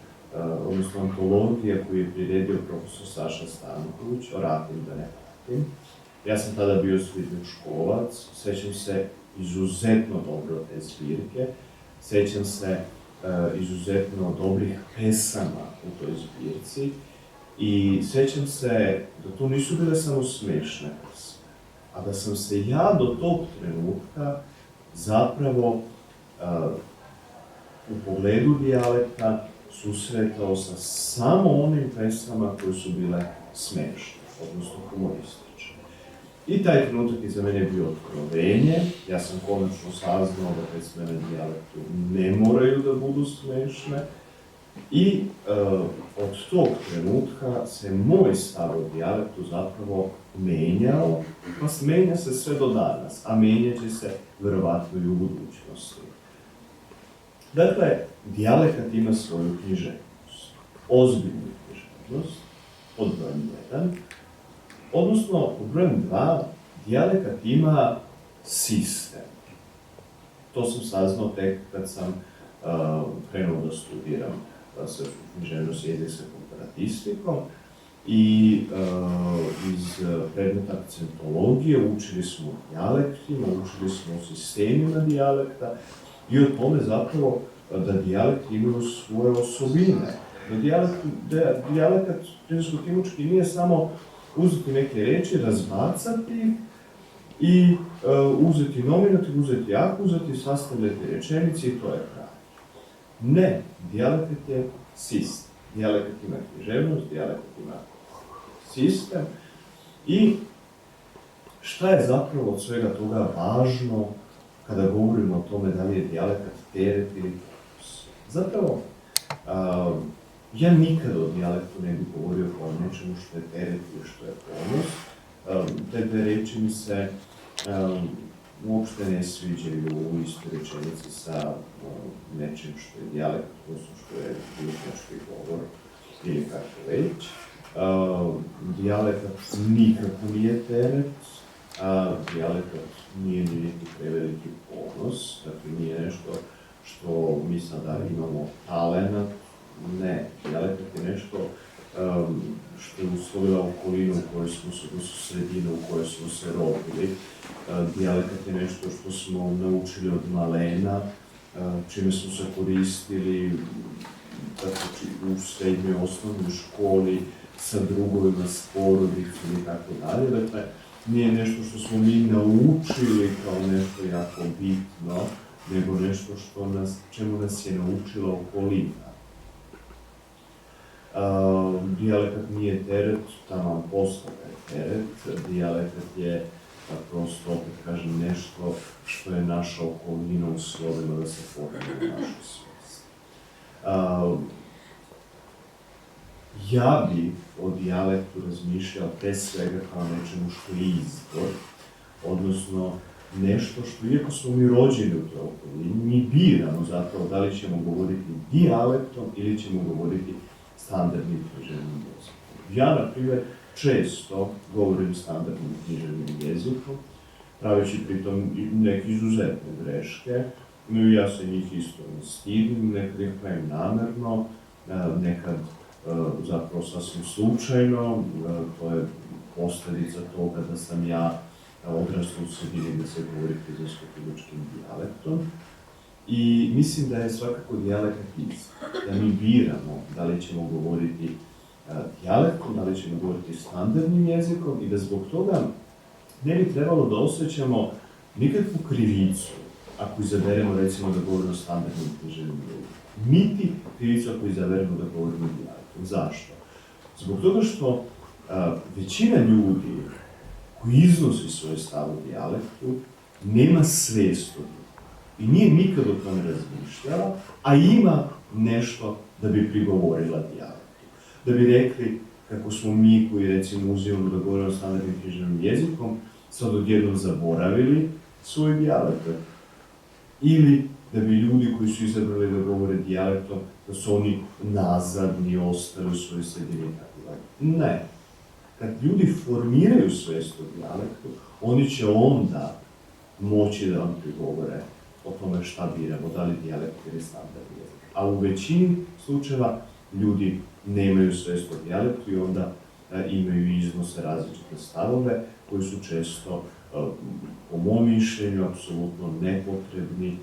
odnosno antologija koju je priredio profesor Saša Stanković, o Ratim da ne patim. Ja sam tada bio srednjoškolac, sećam se izuzetno dobro te zbirke, sećam se izuzetno dobrih pesama u toj zbirci i sećam se da to nisu bile samo smešne pesme, a da sam se ja do tog trenutka zapravo u pogledu dijalekta susretao sa samo onim pesama koje su bile smešne, odnosno humoristične. I taj trenutak je za mene bio otkrovenje, ja sam konačno saznao da pesme na dijalektu ne moraju da budu smešne i od tog trenutka se moj stav o dijalektu zapravo menjao, pa menja se sve do danas, a menjat će se verovatno i u budućnosti. Dakle, dijalekat ima svoju književnost, ozbiljnu književnost, pod brojem 1, odnosno pod brojem 2, dijalekat ima sistem. To sam saznao tek kad sam krenuo da studiram srpsku književnost i jezik sa komparatistikom i iz predmeta akcentologije učili smo o dijalektima, učili smo o sistemima dijalekta i o tome zapravo da dijalekti imaju svoje osobine. Da dijalekat prinjsko-timučki nije samo uzeti neke reči, razbacati i uzeti nominativ, uzeti akuzati, sastavljati rečenici i to je kraj. Ne, dijalekat je sistem. Dijalekat ima književnost, dijalekat ima sistem i šta je zapravo od svega toga važno kada govorimo o tome da li je dijalekat teret ili ponos. Zapravo, ja nikada o dijalektu ne bih govorio kao nečemu što je teret ili što je ponos. Te dve reči mi se uopšte ne sviđaju u istoj rečenici sa nečim što je dijalekt, odnosno što je ljudnjački govor ili kako već. Dijalekat nikako nije teret, dijalekat nije ni neki preveliki ponos, dakle nije nešto što mi sada imamo talenat, ne, dijalekat je nešto što je uslovila okolinu u kojoj smo se, to su sredine u kojoj smo se rodili. Dijalekat je nešto što smo naučili od malena, čime smo se koristili znači u srednjoj osnovnoj školi, sa drugovima, s porodicom i tako dalje. Dakle, nije nešto što smo mi naučili kao nešto jako bitno, nego nešto čemu nas je naučila okolina. Dijalekat nije teret, tamo postao je teret. Dijalekat je prosto, opet kažem, nešto što je naša okolina uslovila da se formi u našu svijest. Ja bi o dijalektu razmišljao pre svega kao nečemu što je izbor, odnosno nešto što, iako smo mi rođeni u toj okolini, mi biramo zapravo da li ćemo govoriti dijalektom ili ćemo govoriti standardnim književnim jezikom. Ja, na primjer, često govorim standardnim književnim jezikom, praveći pritom neke izuzetne greške. Ja se njih isto ne stidim, nekad ih pravim namerno, nekad zapravo sasvim slučajno. To je posljedica toga da sam ja odrastao u sredini da se govori frizersko-prilučkim dijalektom. I mislim da je svakako dijalekat isto, da mi biramo da li ćemo govoriti dijalektom, da li ćemo govoriti standardnim jezikom i da zbog toga ne bi trebalo da osjećamo nikakvu krivicu ako izaberemo, recimo, da govorimo standardnim književnim jezikom. Niti krivicu ako izaberemo da govorimo dijalektom. Zašto? Zbog toga što većina ljudi koji iznosi svoje stav u dijalektu nema svijest o njima i nije nikad o tome razmišljala, a ima nešto da bi prigovorila dijalektu. Da bi rekli kako smo mi koji, recimo, uzimamo da govorimo standardnim književnim jezikom, sad odjednom zaboravili svoj dijalekt, ili da bi ljudi koji su izabrali da govore dijalektom, da su oni nazadni, ostali u svojoj sredini i tako dalje. Ne. Kad ljudi formiraju svijest o dijalektu, oni će onda moći da vam prigovore o tome šta biramo, da li dijalekt ili standardni jezik. A u većini slučajeva ljudi nemaju svijest o dijalektu i onda imaju i iznose različite stavove koji su često, po mom mišljenju, apsolutno nepotrebni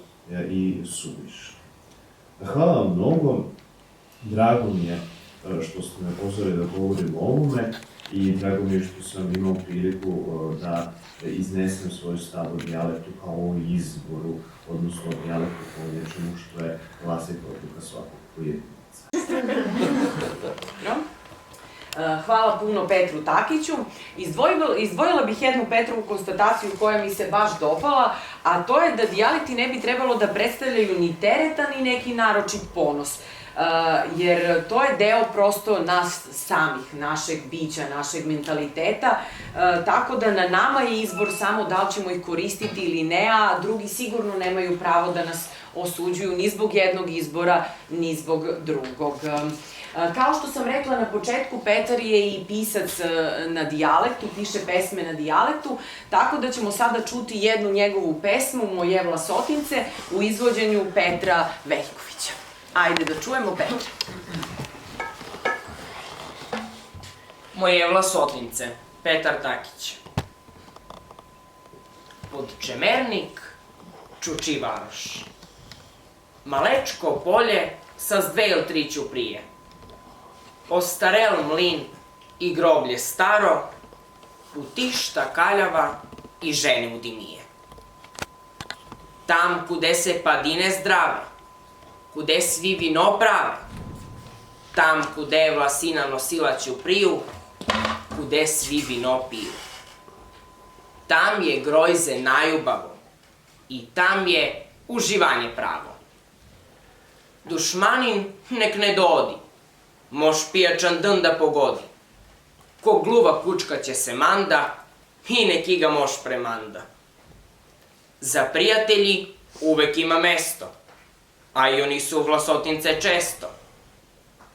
i suvišni. Hvala vam mnogo, drago mi je što ste me pozvali da govorim o ovome i drago mi je što sam imao priliku da iznesem svoj stav o dijalektu kao o izboru, odnosno o dijalektu kao nečemu što je vlastita odluka svakog pojedinca. Hvala puno Petru Takiću. Izdvojila bih jednu Petrovu konstataciju koja mi se baš dopala, a to je da dijalekti ne bi trebalo da predstavljaju ni tereta, ni neki naročit ponos. Jer to je deo prosto nas samih, našeg bića, našeg mentaliteta, tako da na nama je izbor samo da li ćemo ih koristiti ili ne, a drugi sigurno nemaju pravo da nas osuđuju ni zbog jednog izbora, ni zbog drugog. Kao što sam rekla na početku, Petar je i pisac na dijalektu, piše pesme na dijalektu, tako da ćemo sada čuti jednu njegovu pesmu, Moje Vlasotince, u izvođenju Petra Veljkovića. Ajde da čujemo Petra. Moje Vlasotince, Petar Takić. Pod Čemernik, Čučivaroš. Malečko polje sa s 2 ili 3 ćuprije. Ostarel mlin i groblje staro, putišta kaljava i žene u dimije. Tam kude se padine zdrave, kude svi vino prave, tam kude je vlasina nosila ćupriju, kude svi vino piju. Tam je grojze najubavo i tam je uživanje pravo. Dušmanin nek ne dodi, mož pijačan dn da pogodi. Ko gluva kučka će se manda i neki ga mož premanda. Za prijatelji uvek ima mesto, a i oni su Vlasotince često.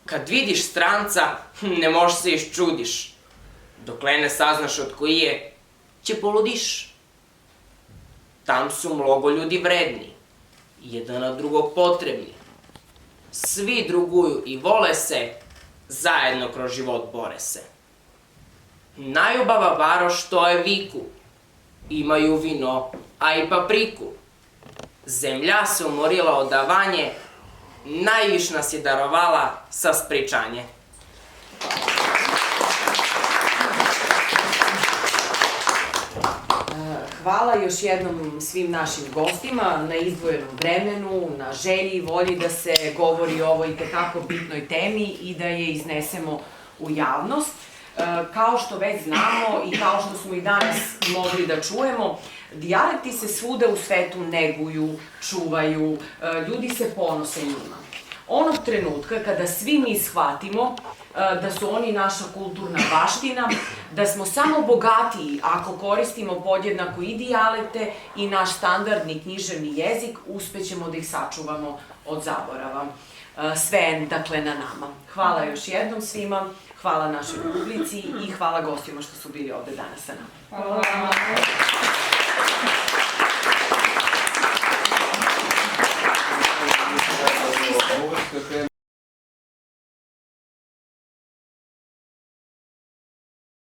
Kad vidiš stranca, ne mož se iščudiš. Dokle ne saznaš od koji je, će poludiš. Tam su mnogo ljudi vredni, jedan na drugog potrebni. Svi druguju i vole se, zajedno kroz život bore se. Najubava varoš to je viku, imaju vino, a i papriku. Zemlja se umorila od davanje, najviš nas je darovala sa spričanje. Hvala još jednom svim našim gostima na izdvojenom vremenu, na želji i volji da se govori o ovoj itekako bitnoj temi i da je iznesemo u javnost. Kao što već znamo i kao što smo i danas mogli da čujemo, dijalekti se svuda u svetu neguju, čuvaju, ljudi se ponose njima. Onog trenutka kada svi mi shvatimo da su oni naša kulturna baština, da smo samo bogatiji ako koristimo podjednako i dijalekte i naš standardni književni jezik, uspećemo da ih sačuvamo od zaborava. Sve je, dakle, na nama. Hvala još jednom svima, hvala našoj publici i hvala gostima što su bili ovde danas sa nama. Hvala.